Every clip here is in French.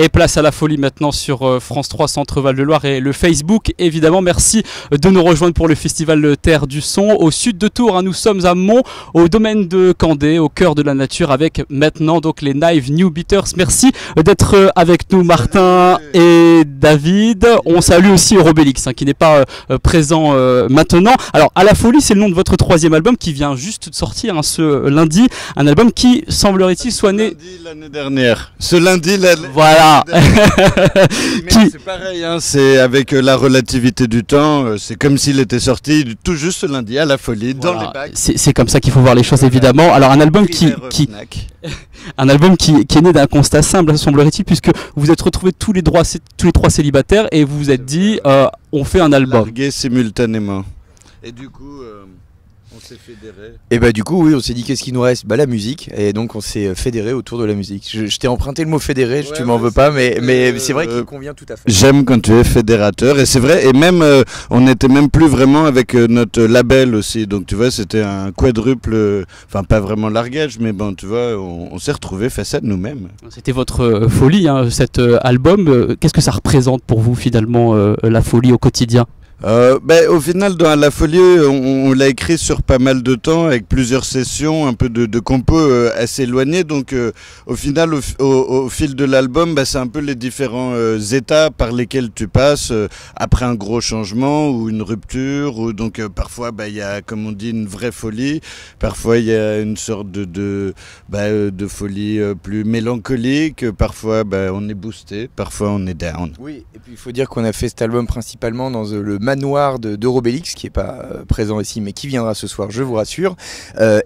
Et place à la folie maintenant sur France 3 Centre Val-de-Loire et le Facebook. Évidemment, merci de nous rejoindre pour le festival Terre du Son. Au sud de Tours, hein, nous sommes à Mont, au domaine de Candé, au cœur de la nature, avec maintenant donc les Knives New Beaters. Merci d'être avec nous, Martin et David. On salue aussi Robélix, hein, qui n'est pas présent maintenant. Alors, à la folie, c'est le nom de votre troisième album qui vient juste de sortir hein, ce lundi. Un album qui, semblerait-il, soit né... l'année dernière. Ce lundi, voilà. C'est pareil, hein, c'est avec la relativité du temps, c'est comme s'il était sorti tout juste ce lundi à la folie, voilà, dans les bacs. C'est comme ça qu'il faut voir les choses, évidemment. Alors un album un album qui est né d'un constat simple, semblerait-il, puisque vous vous êtes retrouvés tous les trois célibataires et vous vous êtes dit, on fait un album. Largués simultanément. Et du coup... on s'est fédéré. Et bah du coup oui, on s'est dit qu'est-ce qui nous reste, bah la musique, et donc on s'est fédéré autour de la musique. Je t'ai emprunté le mot fédéré, tu m'en veux pas, mais c'est vrai qu'il convient tout à fait. J'aime quand tu es fédérateur, et c'est vrai, et même on n'était même plus vraiment avec notre label aussi, donc tu vois c'était un quadruple, enfin pas vraiment largage, mais bon tu vois on s'est retrouvés face à nous-mêmes. C'était votre folie, hein, cet album. Qu'est-ce que ça représente pour vous finalement la folie au quotidien? Au final, dans La Folie, on l'a écrit sur pas mal de temps, avec plusieurs sessions, un peu de compos assez éloignés. Donc, au final, au fil de l'album, c'est un peu les différents états par lesquels tu passes après un gros changement ou une rupture. Ou donc, parfois, il y a, comme on dit, une vraie folie. Parfois, il y a une sorte de folie plus mélancolique. Parfois, on est boosté. Parfois, on est down. Oui, et puis il faut dire qu'on a fait cet album principalement dans le manoir de Robélix, qui n'est pas présent ici mais qui viendra ce soir, je vous rassure,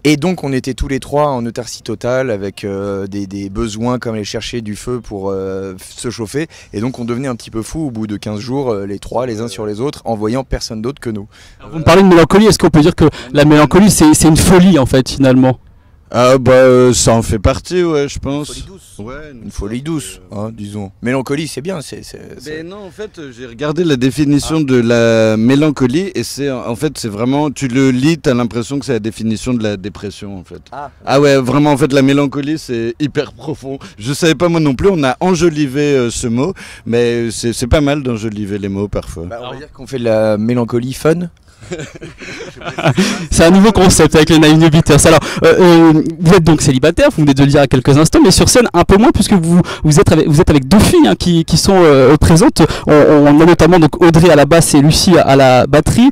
et donc on était tous les trois en autarcie totale avec des besoins comme aller chercher du feu pour se chauffer, et donc on devenait un petit peu fou au bout de 15 jours les trois les uns sur les autres en voyant personne d'autre que nous. Alors, vous me parlez de mélancolie, est-ce qu'on peut dire que la mélancolie c'est une folie en fait finalement? Ça en fait partie, ouais, je pense. Une folie douce. Ouais, une folie douce, hein, disons. Mélancolie, c'est bien. Mais non, en fait, j'ai regardé la définition de la mélancolie et c'est vraiment, tu le lis, t'as l'impression que c'est la définition de la dépression, en fait. Ah ouais, vraiment, en fait, la mélancolie, c'est hyper profond. Je savais pas moi non plus, on a enjolivé ce mot, mais c'est pas mal d'enjoliver les mots parfois. On va dire qu'on fait de la mélancolie fun. C'est un nouveau concept avec les Knives New Beaters. Alors, vous êtes donc célibataire, vous venez de le dire à quelques instants, mais sur scène un peu moins puisque vous êtes avec deux filles hein, qui sont présentes. On a notamment donc Audrey à la basse et Lucie à la batterie,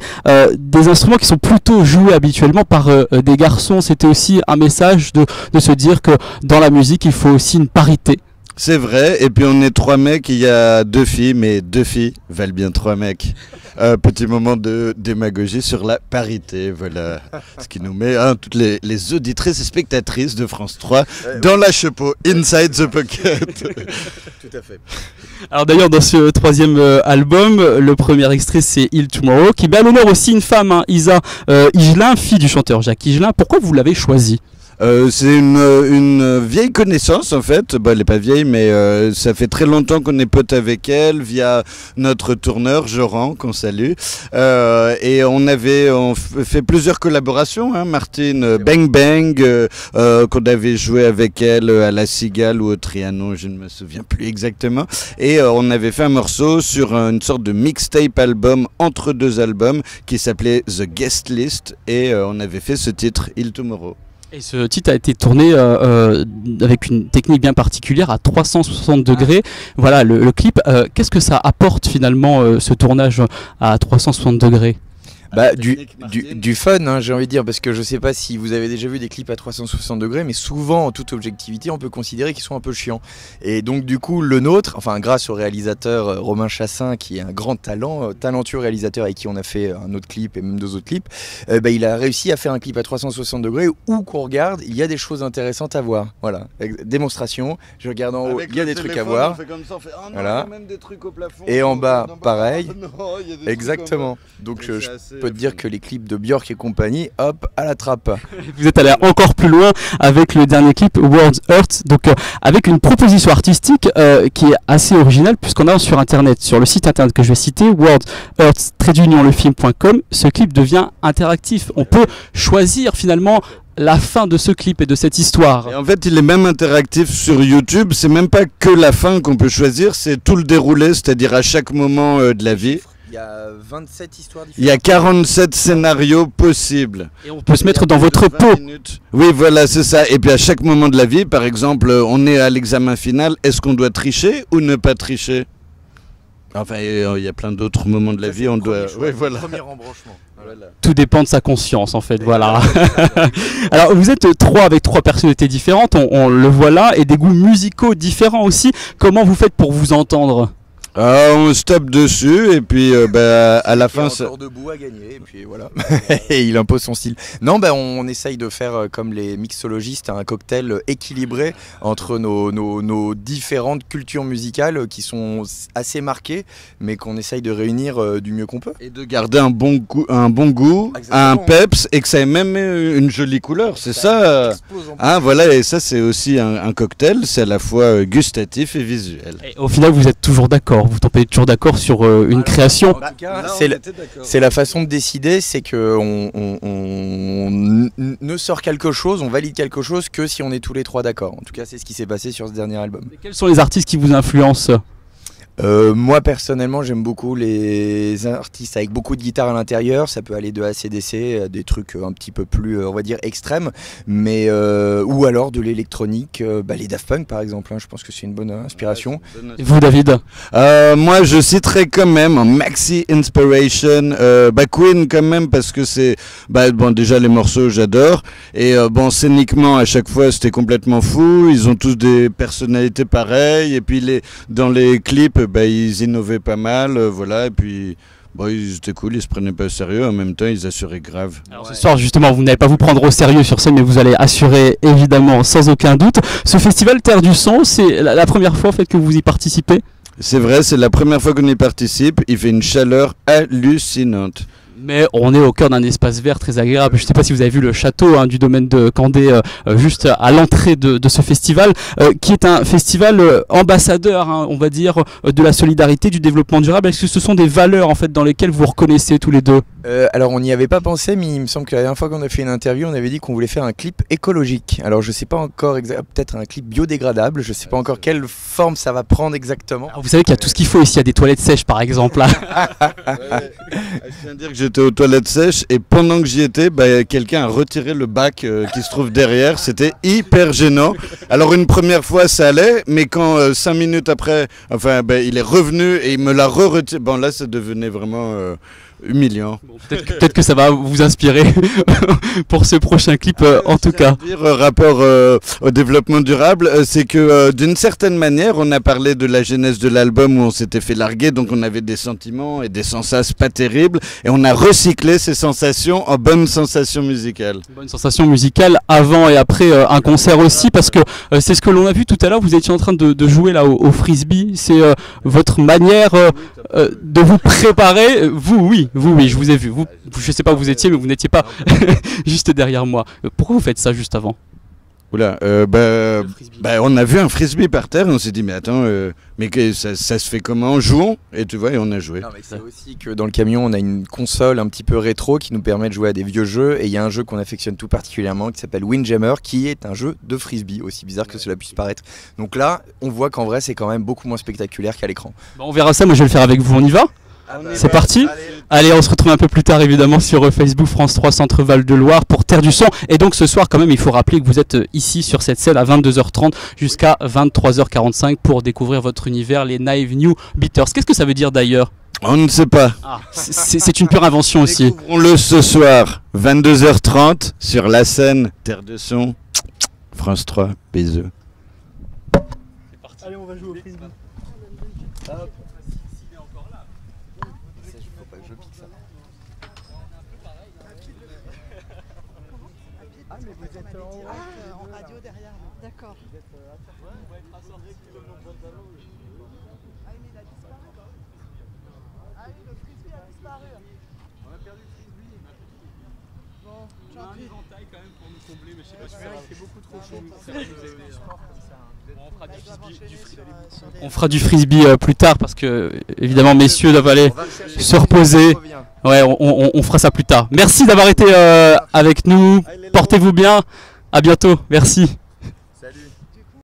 des instruments qui sont plutôt joués habituellement par des garçons. C'était aussi un message de se dire que dans la musique il faut aussi une parité. C'est vrai, et puis on est trois mecs, il y a deux filles, mais deux filles valent bien trois mecs. Petit moment de démagogie sur la parité, voilà. Ce qui nous met toutes les auditrices et spectatrices de France 3 dans la chepeau, inside the pocket. Tout à fait. Alors d'ailleurs dans ce troisième album, le premier extrait c'est Il Tomorrow, qui met à l'honneur aussi une femme, hein, Isa Higelin, fille du chanteur Jacques Higelin. Pourquoi vous l'avez choisie? C'est une vieille connaissance en fait, elle n'est pas vieille mais ça fait très longtemps qu'on est potes avec elle via notre tourneur Joran qu'on salue et on fait plusieurs collaborations, hein, Martine Bang Bang qu'on avait joué avec elle à la Cigale ou au Trianon, je ne me souviens plus exactement, et on avait fait un morceau sur une sorte de mixtape album entre deux albums qui s'appelait The Guest List et on avait fait ce titre Il Tomorrow. Et ce titre a été tourné avec une technique bien particulière à 360 degrés. Voilà le clip. Qu'est-ce que ça apporte finalement ce tournage à 360 degrés? Du fun, hein, j'ai envie de dire, parce que je sais pas si vous avez déjà vu des clips à 360 degrés, mais souvent, en toute objectivité, on peut considérer qu'ils sont un peu chiants. Et donc, du coup, le nôtre, enfin, grâce au réalisateur Romain Chassin, qui est un grand talentueux réalisateur avec qui on a fait un autre clip et même deux autres clips, il a réussi à faire un clip à 360 degrés où qu'on regarde, il y a des choses intéressantes à voir. Voilà, démonstration, je regarde en haut, il y a des trucs à voir. On fait comme ça, on fait, oh non, voilà. il y a même des trucs au plafond. Et en bas, pareil. Non, il y a des exactement. trucs en bas. Donc, peux te dire que les clips de Björk et compagnie, hop, à la trappe. Vous êtes allé encore plus loin avec le dernier clip World Earth, donc avec une proposition artistique qui est assez originale puisqu'on a sur internet, sur le site internet que je vais citer, worldearth-lefilm.com, ce clip devient interactif. On peut choisir finalement la fin de ce clip et de cette histoire. Et en fait, il est même interactif sur YouTube. C'est même pas que la fin qu'on peut choisir, c'est tout le déroulé, c'est-à-dire à chaque moment de la vie. Il y a 27 histoires différentes. Il y a 47 scénarios possibles. Et on peut se mettre dans votre peau. Oui, voilà, c'est ça. Et puis à chaque moment de la vie, par exemple, on est à l'examen final, est-ce qu'on doit tricher ou ne pas tricher? Enfin, il y a plein d'autres moments de la vie, on doit... Oui, voilà. Premier embranchement. Voilà. Tout dépend de sa conscience en fait, voilà. Alors vous êtes trois avec trois personnalités différentes, on le voit là, et des goûts musicaux différents aussi. Comment vous faites pour vous entendre ? On se tape dessus et puis à la fin ça... debout à gagner et puis voilà. Et il impose son style. Non, on essaye de faire comme les mixologistes un cocktail équilibré entre nos différentes cultures musicales qui sont assez marquées mais qu'on essaye de réunir du mieux qu'on peut. Et de garder un bon goût, un peps et que ça ait même une jolie couleur, c'est ça. Voilà, et ça c'est aussi un cocktail, c'est à la fois gustatif et visuel. Et au final vous êtes toujours d'accord? Vous tombez toujours d'accord sur une création? En tout cas, c'est la façon de décider, c'est que on ne sort quelque chose, on valide quelque chose que si on est tous les trois d'accord. En tout cas, c'est ce qui s'est passé sur ce dernier album. Et quels sont les artistes qui vous influencent? Moi personnellement j'aime beaucoup les artistes avec beaucoup de guitare à l'intérieur. Ça peut aller de AC/DC à des trucs un petit peu plus on va dire extrêmes, mais ou alors de l'électronique, les Daft Punk par exemple, je pense que c'est une bonne inspiration. Et vous David? Moi je citerai quand même en maxi inspiration Queen quand même, parce que c'est déjà les morceaux j'adore, et scéniquement à chaque fois c'était complètement fou, ils ont tous des personnalités pareilles, et puis dans les clips ils innovaient pas mal, voilà, et puis ils étaient cool, ils se prenaient pas au sérieux, en même temps ils assuraient grave. Alors ce soir justement vous n'allez pas vous prendre au sérieux sur scène, mais vous allez assurer évidemment sans aucun doute. Ce festival Terre du Son, c'est la première fois en fait que vous y participez? C'est vrai, c'est la première fois qu'on y participe, il fait une chaleur hallucinante. Mais on est au cœur d'un espace vert très agréable. Je ne sais pas si vous avez vu le château du domaine de Candé, juste à l'entrée de ce festival, qui est un festival ambassadeur, on va dire, de la solidarité, du développement durable. Est-ce que ce sont des valeurs en fait dans lesquelles vous reconnaissez tous les deux? Alors on n'y avait pas pensé, mais il me semble que la dernière fois qu'on a fait une interview, on avait dit qu'on voulait faire un clip écologique. Alors je sais pas encore peut-être un clip biodégradable, je sais pas encore quelle forme ça va prendre exactement. Alors, vous savez qu'il y a tout ce qu'il faut ici, il y a des toilettes sèches par exemple. Je viens de dire que j'étais aux toilettes sèches et pendant que j'y étais, quelqu'un a retiré le bac qui se trouve derrière, c'était hyper gênant. Alors une première fois ça allait, mais quand 5 minutes après, il est revenu et il me l'a retiré, là ça devenait vraiment... humiliant. Bon, peut-être que ça va vous inspirer pour ce prochain clip en tout cas. Rapport au développement durable, c'est que d'une certaine manière, on a parlé de la genèse de l'album où on s'était fait larguer, donc on avait des sentiments et des sensations pas terribles, et on a recyclé ces sensations en bonnes sensations musicales. Bonne sensation musicale avant et après un concert aussi, parce que c'est ce que l'on a vu tout à l'heure, vous étiez en train de jouer là au frisbee, c'est votre manière de vous préparer, oui, je vous ai vu. Je sais pas où vous étiez, mais vous n'étiez pas juste derrière moi. Pourquoi vous faites ça juste avant? Oula, on a vu un frisbee par terre et on s'est dit mais attends, ça se fait comment? Jouons, et tu vois, et on a joué. C'est aussi que dans le camion on a une console un petit peu rétro qui nous permet de jouer à des vieux jeux, et il y a un jeu qu'on affectionne tout particulièrement qui s'appelle Windjammer, qui est un jeu de frisbee, aussi bizarre que cela puisse paraître. Donc là on voit qu'en vrai c'est quand même beaucoup moins spectaculaire qu'à l'écran. On verra ça, moi je vais le faire avec vous, on y va? C'est parti. Allez, on se retrouve un peu plus tard évidemment sur Facebook France 3 Centre-Val de Loire pour Terre du Son. Et donc ce soir quand même il faut rappeler que vous êtes ici sur cette scène à 22h30 jusqu'à 23h45 pour découvrir votre univers, les Naive New Beaters. Qu'est-ce que ça veut dire d'ailleurs? On ne sait pas. C'est une pure invention aussi. Découvrons-le ce soir, 22h30 sur la scène Terre du Son, France 3, bisous. Allez, on va jouer au frisbee. Hop. Ah, mais vous êtes en radio derrière. D'accord. Ah, mais il a disparu. Ah oui, le frisbee a disparu. On a perdu le frisbee. On fera du frisbee plus tard parce que évidemment messieurs doivent aller se reposer. Ouais, on fera ça plus tard. Merci d'avoir été avec nous. Portez-vous bien. À bientôt. Merci.